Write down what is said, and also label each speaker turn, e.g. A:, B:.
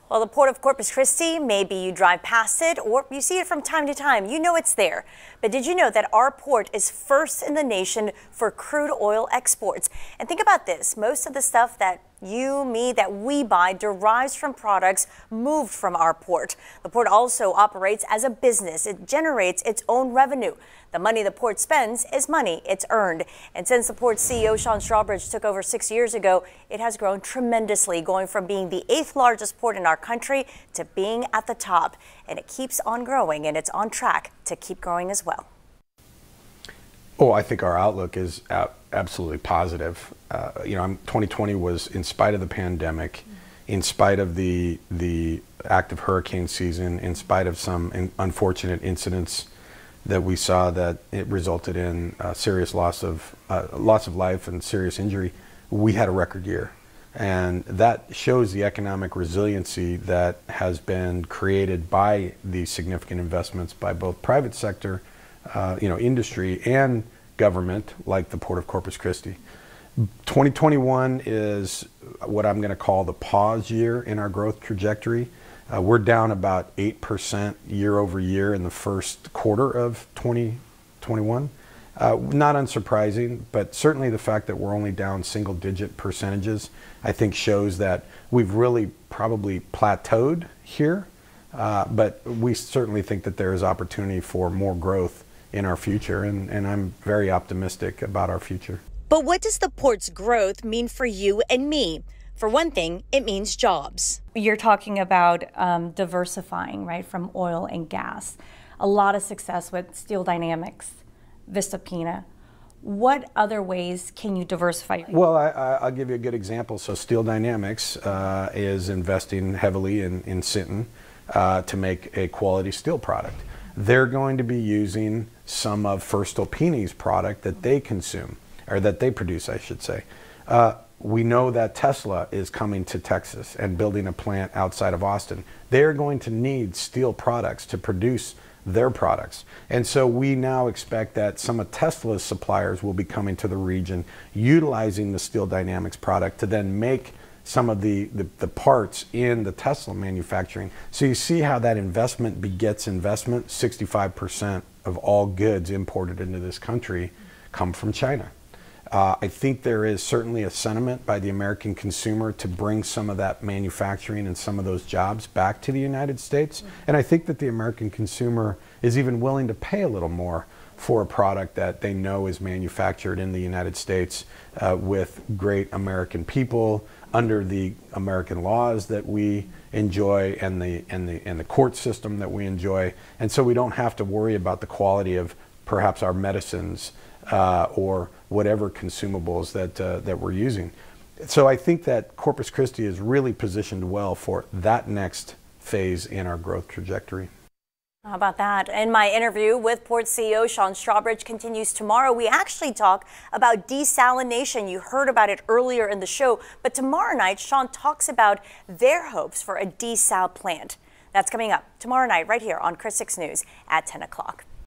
A: Well, the port of Corpus Christi, maybe you drive past it or you see it from time to time. You know it's there. But did you know that our port is first in the nation for crude oil exports? And think about this. Most of the stuff that that we buy derives from products moved from our port. The port also operates as a business. It generates its own revenue. The money the port spends is money it's earned. And since the port's CEO, Strawbridge, took over 6 years ago, it has grown tremendously, going from being the 8th largest port in our country to being at the top. And it keeps on growing, and it's on track to keep growing as well.
B: Oh, I think our outlook is absolutely positive. 2020 was, in spite of the pandemic, in spite of the active hurricane season, in spite of some unfortunate incidents that we saw that it resulted in serious loss of life and serious injury, we had a record year. And that shows the economic resiliency that has been created by the significant investments by both private sector, industry and government, like the Port of Corpus Christi. 2021 is what I'm going to call the pause year in our growth trajectory. We're down about 8% year over year in the first quarter of 2021. Not unsurprising, but certainly the fact that we're only down single-digit percentages, I think shows that we've really probably plateaued here. But we certainly think that there is opportunity for more growth in our future, and I'm very optimistic about our future.
A: But what does the port's growth mean for you and me? For one thing, it means jobs.
C: You're talking about diversifying, right, from oil and gas. A lot of success with Steel Dynamics, Voestalpine. What other ways can you diversify?
B: Well, I'll give you a good example. So Steel Dynamics is investing heavily in Sinton to make a quality steel product. They're going to be using some of Voestalpine's product that they consume, or that they produce, I should say. We know that Tesla is coming to Texas and building a plant outside of Austin. They're going to need steel products to produce their products. And so we now expect that some of Tesla's suppliers will be coming to the region, utilizing the Steel Dynamics product to then make some of the parts in the Tesla manufacturing. So you see how that investment begets investment. 65% of all goods imported into this country come from China. I think there is certainly a sentiment by the American consumer to bring some of that manufacturing and some of those jobs back to the United States. And I think that the American consumer is even willing to pay a little more for a product that they know is manufactured in the United States with great American people, under the American laws that we enjoy and the court system that we enjoy. And so we don't have to worry about the quality of perhaps our medicines or whatever consumables that we're using. So I think that Corpus Christi is really positioned well for that next phase in our growth trajectory.
A: How about that? And my interview with Port CEO Strawbridge continues tomorrow. We actually talk about desalination. You heard about it earlier in the show, but tomorrow night, Sean talks about their hopes for a desal plant. That's coming up tomorrow night right here on Chris 6 News at 10 o'clock.